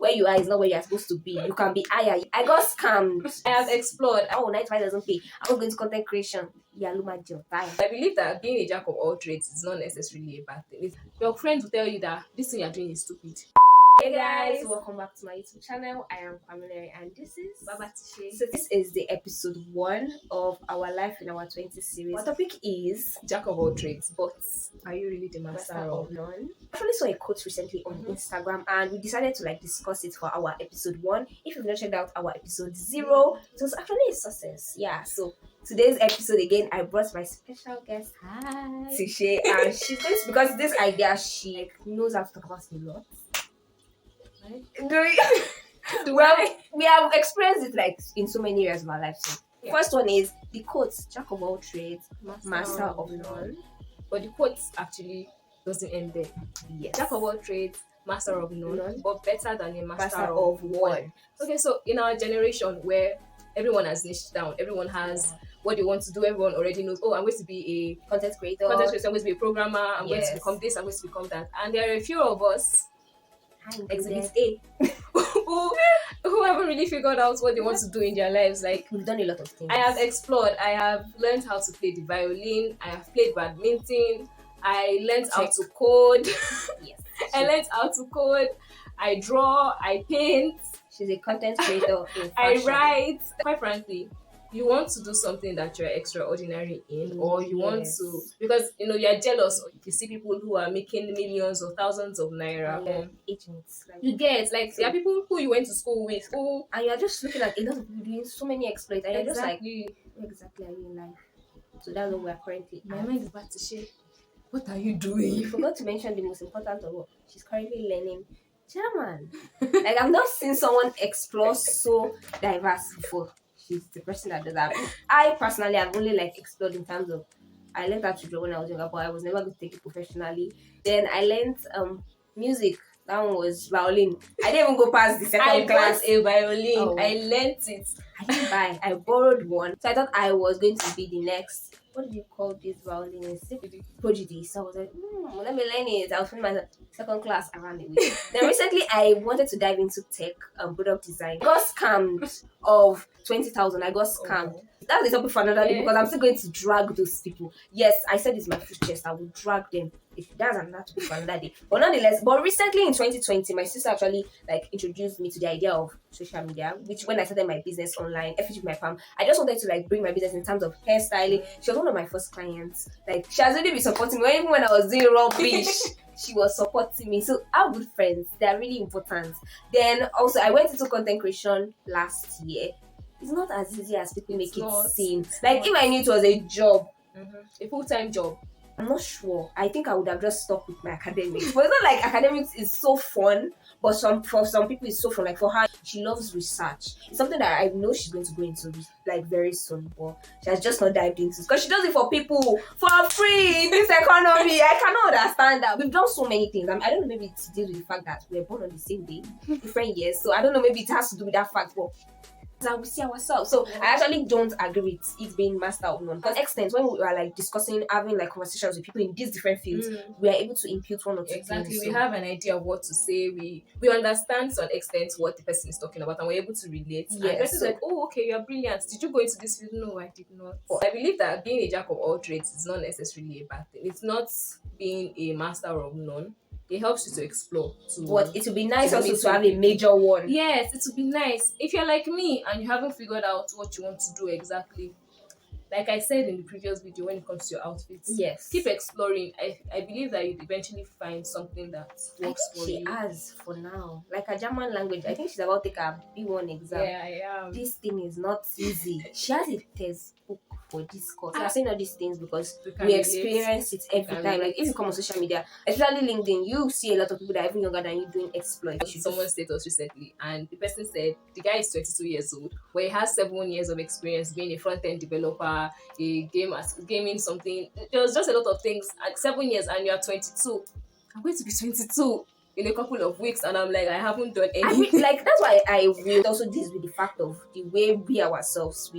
where you are is not where you're supposed to be. You can be higher. I got scammed. I have explored. Oh, 95 doesn't pay. I'm going to content creation. Yeah, look at your time. I believe that being a jack of all trades is not necessarily a bad thing. Your friends will tell you that this thing you're doing is stupid. Hey guys, welcome back to my YouTube channel. I am Pamela and this is Baba Tishe. So this is the episode 1 of our Life in Our 20s series. Our topic is Jack of all trades, but are you really the master of none? I actually saw a quote recently on Instagram and we decided to discuss it for our episode 1. If you've not checked out our episode 0, it was actually a success. Yeah, so today's episode again, I brought my special guest, Tishe, and she's going to, because this idea she knows how to talk about a lot. Well, we have experienced it in so many areas of our life. So first one is the quote: "Jack of all trades, master of none." But the quote actually doesn't end there. Yes. Jack of all trades, master of none, but better than a master of one. Okay, so in our generation where everyone has niched down, everyone has what they want to do, everyone already knows, oh, I'm going to be a content creator, I'm going to be a programmer, I'm going to become this, I'm going to become that. And there are a few of us, Exhibit A, who haven't really figured out what they want to do in their lives. We've done a lot of things. I have explored. I have learned how to play the violin. I have played badminton. I learned how to code. Yes. I learned how to code. I draw. I paint. She's a content creator. I write. Quite frankly, you want to do something that you're extraordinary in, or you want to, because you're jealous. You see people who are making millions or thousands of naira. Agents. You get there are people who you went to school with, and you're just looking at a lot of people doing so many exploits, and you're just like, what exactly are you in life? So that's what we're currently. My mind is about to share. What are you doing? You forgot to mention the most important of all. She's currently learning German. I've not seen someone explore so diverse before. She's the person that does that. I personally have only explored in terms of I learned how to draw when I was younger, but I was never going to take it professionally. Then I learned music. That one was violin. I didn't even go past the second class. I bought a violin. I learned it. I didn't buy. I borrowed one. So I thought I was going to be the next. What do you call this violinists? Prodigy. So I was like, let me learn it. I was in my second class around the week. Then recently I wanted to dive into tech product design. I got scammed of 20,000. I got scammed. That's the topic for another day because I'm still going to drag those people. Yes, I said it's my full chest. I will drag them. If that's another topic for another day. But nonetheless, recently in 2020, my sister actually introduced me to the idea of social media, which when I started my business online, FG my palm, I just wanted to bring my business in terms of hairstyling. She was one of my first clients. She has really been supporting me. Even when I was doing rubbish, she was supporting me. So our good friends, they are really important. Then also I went into content creation last year. It's not as easy as people make it seem. If I knew it was a job, a full-time job, I'm not sure. I think I would have just stuck with my academics. But it's not academics is so fun, but for some people it's so fun. For her, she loves research. It's something that I know she's going to go into very soon, but she has just not dived into it because she does it for people for free in this economy. I cannot understand that. We've done so many things. I don't know, maybe it's to do with the fact that we're born on the same day, different years. So I don't know, maybe it has to do with that fact, but that we see ourselves. So I actually don't agree with it being master of none. To an extent, when we were discussing, having conversations with people in these different fields, we are able to impute one or two things. So we have an idea of what to say. We understand to an extent what the person is talking about, and we're able to relate. And the person is like, oh, okay, you're brilliant. Did you go into this field? No, I did not. But I believe that being a jack of all trades is not necessarily a bad thing. It's not being a master of none. It helps you to explore. But it would be nice also to have a major one. Yes, it would be nice. If you're like me and you haven't figured out what you want to do exactly, like I said in the previous video, when it comes to your outfits, keep exploring. I believe that you'd eventually find something that works for you. She has for now. A German language. I think she's about to take a B1 exam. Yeah, I am. This thing is not easy. She has a textbook for this course. I'm saying all these things because we experience it every time. If you come on social media, especially LinkedIn, you see a lot of people that are even younger than you doing exploits. Someone's status recently, and the person said the guy is 22 years old, but he has 7 years of experience being a front-end developer, a gaming something. There was just a lot of things. At 7 years, and you're 22. I'm going to be 22 in a couple of weeks, and I'm like, I haven't done anything. That's why I will also deal with the fact of the way we ourselves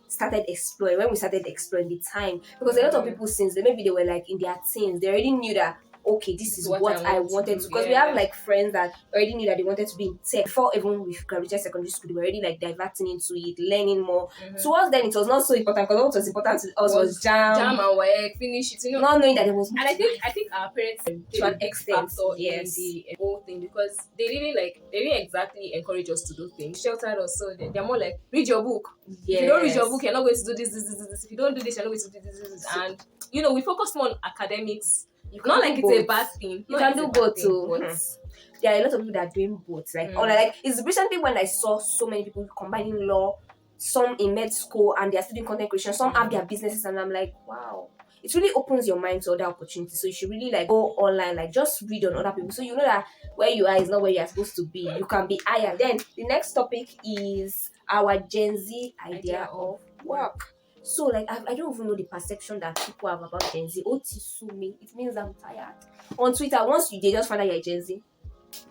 started exploring, when we started exploring the time, because a lot of people, since maybe they were in their teens, they already knew that okay, this This is is what I what I want to wanted do. to. Because we have Yeah. like friends that already knew that they wanted to be in tech before even we graduated secondary school. They were already like diverting into it, learning more. To us then, it was not so important because what was important to us was Was jam jam, and work, finish it, not knowing that there was more And I to think I life think our parents to played a an big extent. factor in Yes. the whole thing because they didn't exactly encourage us to do things. Sheltered us, so they're more like read your book. If you don't read your book, Yes. you're not going to do this. If you don't do this, you're not going to do this. So And we focus more on academics. you can Not do like it's a both. bad thing. You Not like can it's a do bad both thing, too. but There are a lot of people that are doing both. Like, or mm, like it's recently when I saw so many people combining law, some in med school and they're studying content creation, some have their businesses, and I'm like, wow. It really opens your mind to other opportunities. So you should really like go online, like just read on other people. So you know that where you are is not where you're supposed to be. You can be higher. Then the next topic is our Gen Z idea idea of of work. So like I don't even know the perception that people have about Gen Z. Otisu me. It means I'm tired. On Twitter, once they just find out you're Gen Z,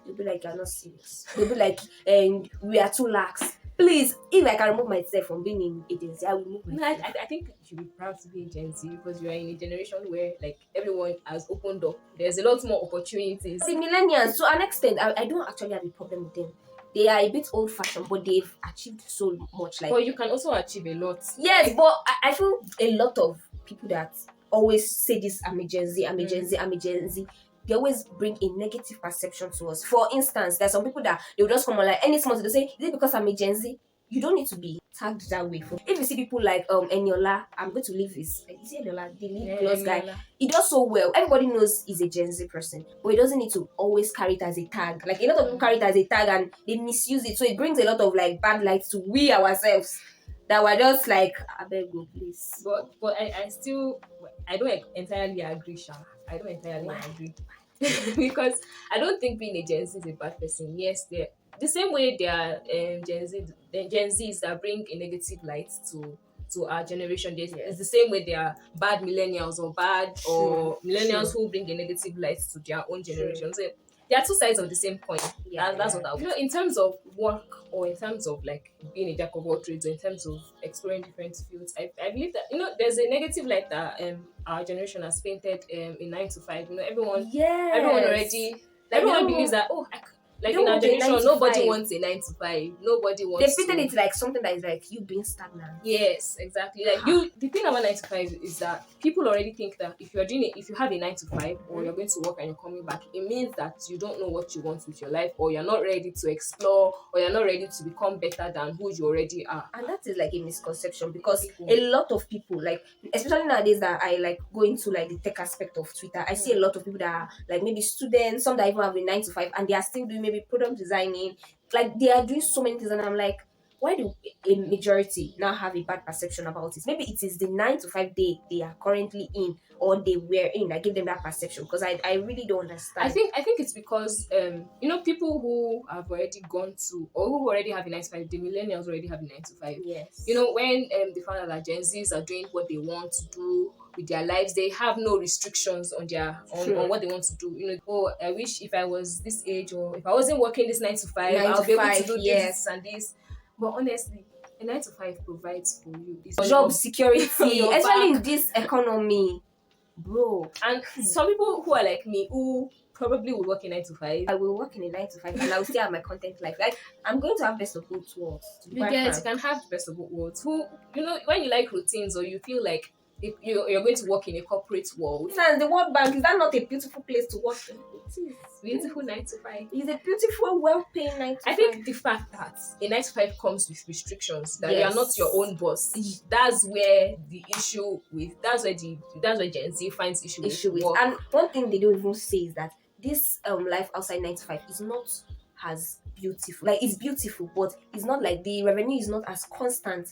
they'll be like, you're not serious. They'll be like, and we are too lax. Please, if I can remove myself from being in agency, I will remove No, I, myself. I I think you should be proud to be a Gen Z because you are in a generation where like everyone has opened up. There's a lot more opportunities. The millennials, to an extent, I don't actually have a problem with them. They are a bit old fashioned, but they've achieved so much. Like, But you can also achieve a lot. yes, Like, but I feel a lot of people that always say this, I'm a Gen Z, I'm a Gen Z, I'm a Gen Z. They always bring a negative perception to us. For instance, there's some people that they'll just come on like any small thing, they say, is it because I'm a Gen Z? You don't need to be tagged that way. If you see people like Eniola, I'm going to leave this. Like, is it Eniola, the lip yeah, gloss guy? Emiola. He does so well. Everybody knows he's a Gen Z person, but he doesn't need to always carry it as a tag. Like a lot of people carry it as a tag and they misuse it, so it brings a lot of like bad light to we ourselves that were just like, I beg you, please. But I don't entirely agree, Sha. I don't entirely Why? agree because I don't think being a Gen Z is a bad person. Yes, they're the same way there are Gen Zs that bring a negative light to our generation. It's the same way there are bad millennials or millennials True. who bring a negative light to their own True. generation. So there are two sides of the same coin. Yeah, That's yeah. what I would. In terms of work or in terms of like being a jack of all trades or in terms of exploring different fields, I believe that there's a negative light that our generation has painted in 9 to 5. Everyone Yes. already Like they everyone don't believes want, that they like don't in our want a generation 9 to nobody 5. wants a 9 to 5. Nobody They wants painted to. it like something that is like you being stagnant. Yes, exactly. Like the thing about 9 to 5 is that people already think that if you have a 9 to 5 or you're going to work and you're coming back, it means that you don't know what you want with your life, or you're not ready to explore, or you're not ready to become better than who you already are. And that is like a misconception because People. a lot of people, like especially nowadays that I like go into like the tech aspect of Twitter, I see a lot of people that are like maybe students, some that even have a 9 to 5, and they are still doing maybe product designing, like they are doing so many things, and I'm like, why do a majority now have a bad perception about it? Maybe it is the 9 to 5 they are currently in or they were in that give them that perception, because I really don't understand. I think it's because people who have already gone to or who already have a 9 to 5, the millennials already have a 9 to 5. Yes. When they found out that Gen Zs are doing what they want to do with their lives, they have no restrictions on on what they want to do. Oh, I wish if I was this age, or if I wasn't working this 9 to 5, Nine I'll to be able to five, do yes. this and this. But honestly, a 9 to 5 provides for you. It's Job on security, your especially back. in this economy, bro. And some people who are like me, who probably will work in 9 to 5, I will work in a 9 to 5 and I'll still have my content life. Like I'm going to have best of both worlds. To be you quite get you frank. can have the best of both worlds. Who when you like routines or you feel like if you're going to work in a corporate world, And the World Bank, is that not a beautiful place to work in? It is. beautiful 9 to 5. It's a beautiful, well-paying 9 to 5. I think the fact that a 9 to 5 comes with restrictions, that you are Yes. not your own boss, that's where Gen Z finds issue with work. And one thing they don't even say is that this life outside 9 to 5 is not as beautiful. Like it's beautiful, but it's not like the revenue is not as constant.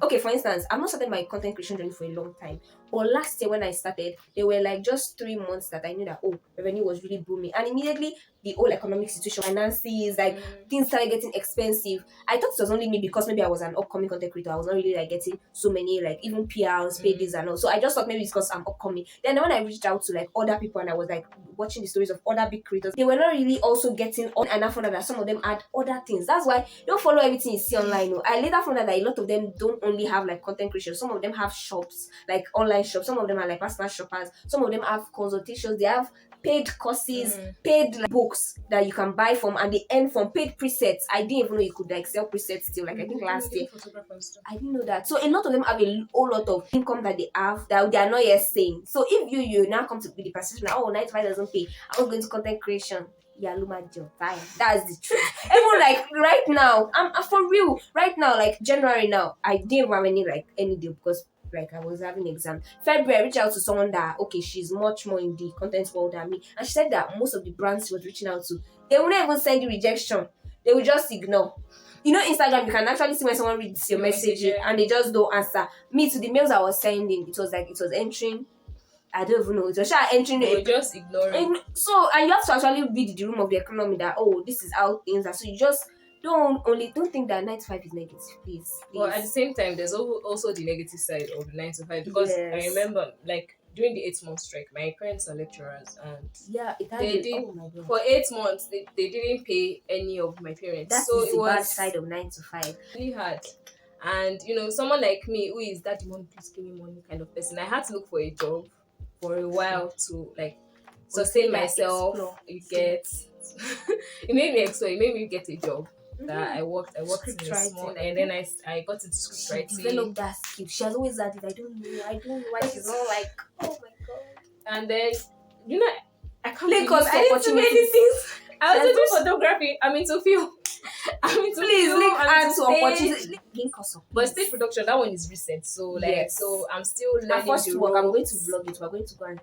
Okay, for instance, I've not started my content creation journey for a long time, but last year when I started, there were like just 3 months that I knew that revenue was really booming, and immediately the whole economic situation, finances, like things started getting expensive. I thought it was only me because maybe I was an upcoming content creator. I was not really like getting so many like even PRs, paid this and all. So I just thought maybe it's because I'm upcoming. Then when I reached out to like other people and I was like watching the stories of other big creators, they were not really also getting on. And I found out that some of them had other things. That's why don't follow everything you see online. No. I later found out that a lot of them don't only have like content creation. Some of them have shops, like online shops. Some of them are like personal shoppers. Some of them have consultations. They have paid courses, paid like, books that you can buy from, and they earn from paid presets. I didn't even know you could like sell presets still. Like I think last year, I didn't know that. So a lot of them have a whole lot of income that they have that they are not yet saying. So if you now come to with the perception that 9 to 5 doesn't pay, I'm not going to content creation. Yeah, Luma your time. That's the truth. Even like right now, I'm for real. Right now, like January now, I didn't have any deal because like I was having exam. February, I reached out to someone that okay, she's much more in the content world than me, and she said that most of the brands she was reaching out to, they will not even send you rejection. They will just ignore. You know, Instagram, you can actually see when someone reads your message and they just don't answer. Me to the mails I was sending, it was entering. I don't even know. It was entering. They were just ignoring. So, and you have to actually read the room of the economy that this is how things are. So you just don't think that 9 to 5 is negative, please. But at the same time, there's also the negative side of the 9 to 5 because I remember like during the 8-month strike, my parents are lecturers and they did for 8 months they didn't pay any of my parents. That's so the it was bad side of 9 to 5. Really hard. And someone like me who is that money, please give me money kind of person, I had to look for a job for a while to like sustain myself. You get it made me explore. It made me get a job that I worked in a small, and then I got into script writing. Develop that skill. She has always had it. I don't know why she's not like, oh my god. And then I can't because I did too many things. I was into photography. I'm into film. Please link and to opportunity. But stage production, that one is recent. So like so I'm still learning. First work, I'm going to vlog it. We're going to go and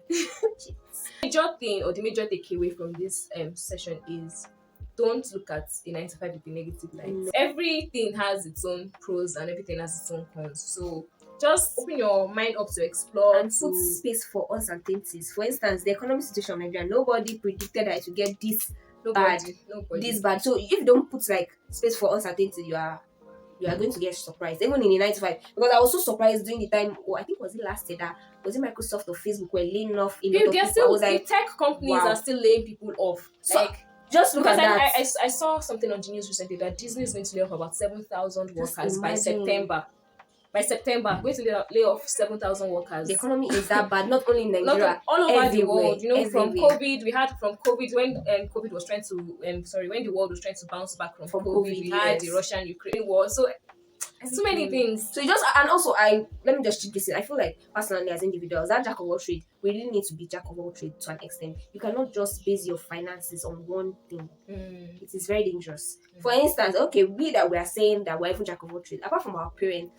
major thing or the major takeaway from this session is don't look at the 9 to 5 with the negative light. No. Everything has its own pros and everything has its own cons. So just open your mind up to explore and put space for uncertainties. For instance, the economic situation of Nigeria, nobody predicted that it would get this bad. This bad. So if you don't put like space for uncertainty, you are going to get surprised. Even in the 9 to 5. Because I was so surprised during the time, I think was it last year that was it Microsoft or Facebook were laying off a lot of people. Still, the tech companies are still laying people off. So, like just look at that. I saw something on the news recently that Disney is going to lay off about 7,000 workers by September. By September, going to lay off 7,000 workers. The economy is that bad, not only in Nigeria, all over the world. From COVID, we had from COVID when COVID was trying to when the world was trying to bounce back from COVID, we had the Russian-Ukraine war. So so many things. So and also let me just check this in. I feel like personally as individuals, that jack of all trade, we really need to be jack of all trade to an extent. You cannot just base your finances on one thing. It is very dangerous. For instance, we are saying that we're even jack of all trade. Apart from our parents,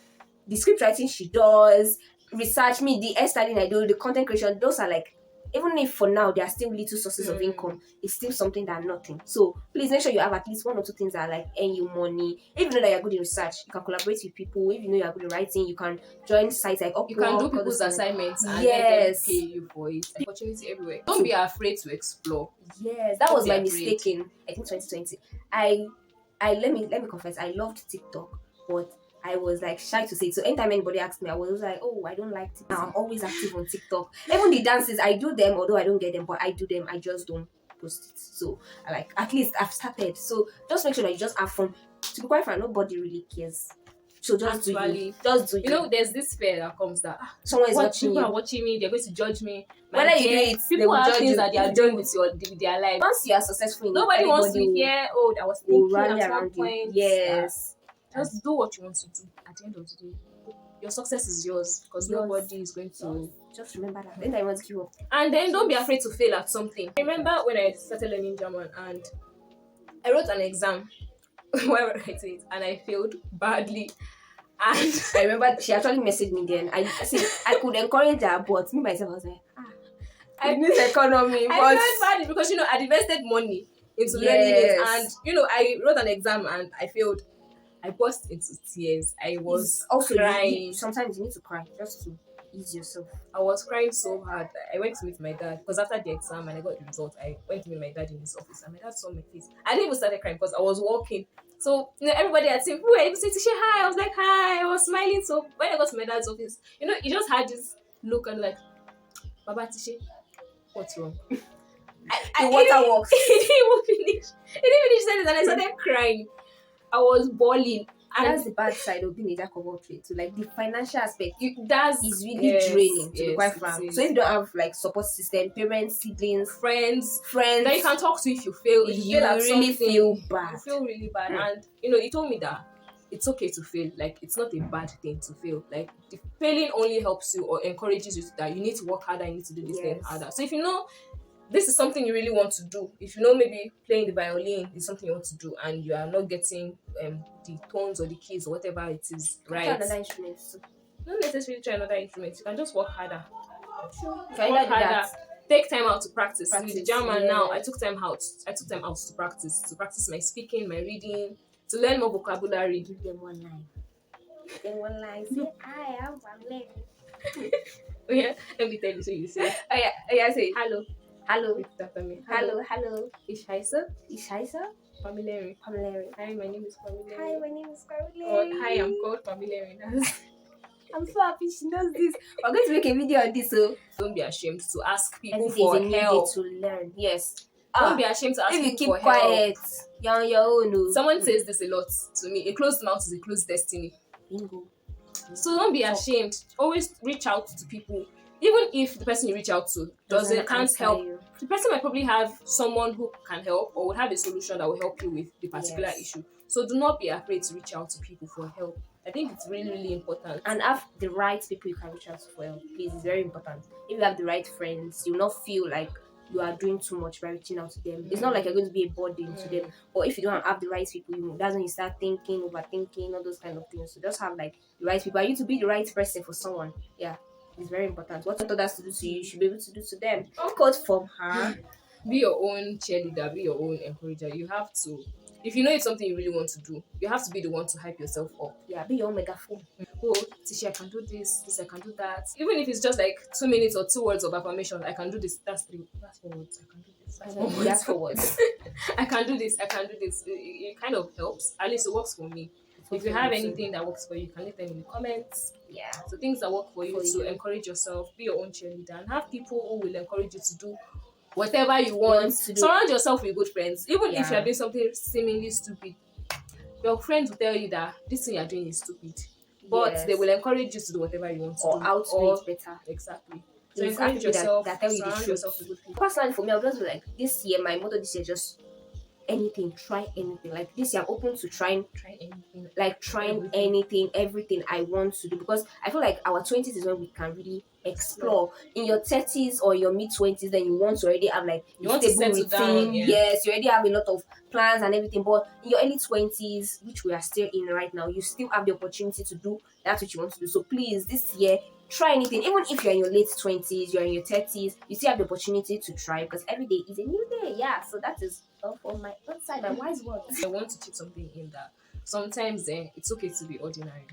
the script writing she does, research me, the hair styling I do, the content creation, those are like, even if for now they are still little sources of income, it's still something that nothing. So please make sure you have at least 1 or 2 things that like earn you money. If you know that you're good in research, you can collaborate with people. If you know you're good in writing, you can join sites like Upwork. You can do people's assignments and let them pay you for it. Opportunity everywhere. Don't be afraid to explore. Yes, that was my mistake in I think 2020. I let me confess, I loved TikTok, but I was like shy to say it. So anytime anybody asked me, I was like, I don't like TikTok. Now I'm always active on TikTok. Even the dances, I do them, although I don't get them, but I do them. I just don't post it. So at least I've started. So just make sure that you just have fun. To be quite frank, nobody really cares. So just do you. Just do you. There's this fear that comes that someone is watching you. People are watching me. They're going to judge me. Whether you do it, people have things that they are doing with their life. Once you are successful, nobody wants to hear. I was thinking at one point. Yes. Just do what you want to do. At the end of the day, your success is yours because nobody is going to. Just remember that. Then I want to give up. And then don't be afraid to fail at something. I remember when I started learning German and I wrote an exam while writing it and I failed badly. And I remember she actually messaged me then. I could encourage her, but me myself I was like, I need economy. I felt badly because I'd invested money into learning it, and I wrote an exam and I failed. I burst into tears. I was also crying. Sometimes you need to cry just to ease yourself. I was crying so hard. I went to meet my dad because after the exam and I got the result, I went to meet my dad in his office and my dad saw my face. I didn't even start crying because I was walking. So everybody had seen, who able to say hi. I was like, hi. I was smiling. So when I got to my dad's office, he just had this look and like, Baba Tishe, what's wrong? The water works. He didn't even finish. He didn't finish sentence and I started crying. I was bawling. That's the bad side of being a jack of all trades. So like the financial aspect that's is really draining, to be yes, quite it frank. is. So if you don't have like support system, parents, siblings, friends friends, that you can talk to if you fail. If you you fail at really something, feel bad. you feel really bad. Hmm. And he told me that it's okay to fail. Like it's not a bad thing to fail. Like the failing only helps you or encourages you that you need to work harder, you need to do this thing Yes. harder. So if you know this is something you really want to do, if you know maybe playing the violin is something you want to do and you are not getting the tones or the keys or whatever it is Try right, another instrument too. not necessarily try another instrument. You can just work harder. You can Work either do harder. that. Take time out to practice. With the Practice, German now, yeah. I took time out. I took time out to practice my speaking, my reading, to learn more vocabulary. Give them one line. Then one line. Say, I am one leg. Oh yeah, let me tell you. So you say, Oh yeah. Say, hello, hello, repeat after me. hello. Ich heiße Ich heiße Pamela. Pamela. Hi, my name is Pamela. Hi, my name is Or Pamela. hi, I'm called Pamela. I'm so happy she knows this. We're going to make a video on this, so Don't be ashamed to ask people every day for is a new day help. to learn. Yes. Don't be ashamed to ask If you people keep for help. quiet, you're on your own. Oh. Someone says this a lot to me. A closed mouth is a closed destiny. Bingo. So don't be ashamed. Always reach out to people. Even if the person you reach out to can't answer help, you. the person might probably have someone who can help or would have a solution that will help you with the particular Yes. issue. So do not be afraid to reach out to people for help. I think it's really, really important. And have the right people you can reach out to for help. Please, it's very important. If you have the right friends, you'll not feel like you are doing too much by reaching out to them. It's not like you're going to be a burden to them. But if you don't have the right people, that's when you start thinking, overthinking, all those kind of things. So just have like the right people. Are you to be the right person for someone? Yeah, it's very important. What others to do to you, you should be able to do to them. Quote from her. Be your own cheerleader, be your own encourager. You have to, if you know it's something you really want to do, you have to be the one to hype yourself up. Yeah, be your own megaphone. Oh, Tisha, I can do this, I can do that. Even if it's just like 2 minutes or 2 words of affirmation, I can do this. That's 4 words. I can do this. That's 4 words. That's 4 words. I can do this. I can do this. It kind of helps. At least it works for me. If you have anything that works for you, you can leave them in the comments. Yeah. So things that work for you For to you. encourage yourself, be your own cheerleader, and have people who will encourage you to do whatever you want to do. Surround yourself with good friends. Even if Yeah. you're doing something seemingly stupid, your friends will tell you that this thing you're doing is stupid. But Yes. they will encourage you to do whatever you want to Or do. how to do it better. Exactly. So Please, encourage have people yourself, that tell you the surround truth. yourself with good people. Personally, for me, I would just be like, this year, my motto this year, just anything, try anything. Like this year, I'm open to trying Try anything. trying anything, everything I want to do, because I feel like our 20s is when we can really explore. In your 30s or your mid 20s, then you want to already have like You want to stable settle down, yeah. Yes, you already have a lot of plans and everything. But in your early 20s, which we are still in right now, you still have the opportunity to do that which you want to do. So please, this year, try anything. Even if you're in your late 20s, you're in your 30s, you still have the opportunity to try, because every day is a new day. Yeah, so that is all for my outside, my wise words. I want to keep something in that sometimes it's okay to be ordinary.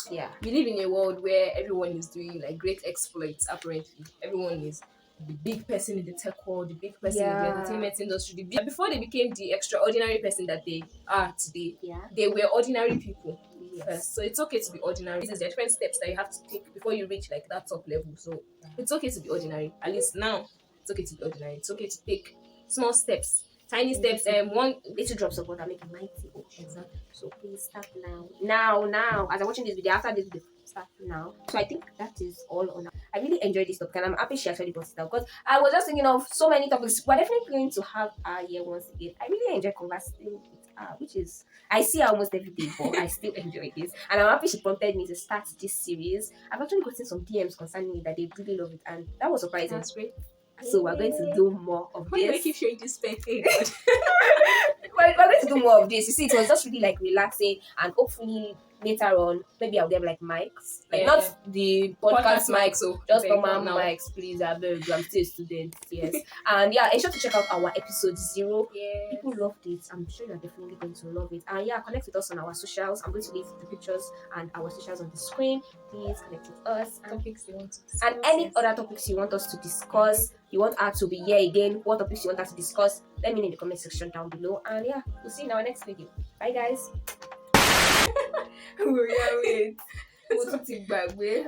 Yeah. We live in a world where everyone is doing like great exploits. Apparently, everyone is the big person in the tech world, the big person in the Yeah. entertainment industry. Before they became the extraordinary person that they are today, Yeah. they were ordinary people Yes. first. So it's okay to be ordinary. There are different steps that you have to take before you reach like that top level. So it's okay to be ordinary. At least now, it's okay to be ordinary. It's okay to take small steps, tiny steps. One Little drops of water make a mighty ocean. exactly. So please start now. Now. As I'm watching this video, after this video, start now. So I think that is all on. I really enjoyed this topic, and I'm happy she actually brought it out, because I was just thinking of so many topics. We're definitely going to have her here once again. I really enjoy conversing with her, which is, I see her almost every day, but I still enjoy this. And I'm happy she prompted me to start this series. I've actually gotten some DMs concerning it that they really love it, and that was surprising. That's great. So we're going to do more of Why do I this. keep showing this pen? We're going to do more of this. You see, it was just really like relaxing, and hopefully later on, maybe I'll get like mics, like Yeah. not the podcast mics, so just very normal now. mics, please. I beg you, I'm still a student, yes. And yeah, ensure to check out our episode 0. Yeah. People loved it. I'm sure you're definitely going to love it. And yeah, connect with us on our socials. I'm going to leave the pictures and our socials on the screen. Please connect with us. Topics you want to discuss, And any yes. other topics you want us to discuss, you want her to be here again, what topics you want us to discuss, let me know in the comment section down below. And yeah, we'll see you in our next video. Bye guys. Wait.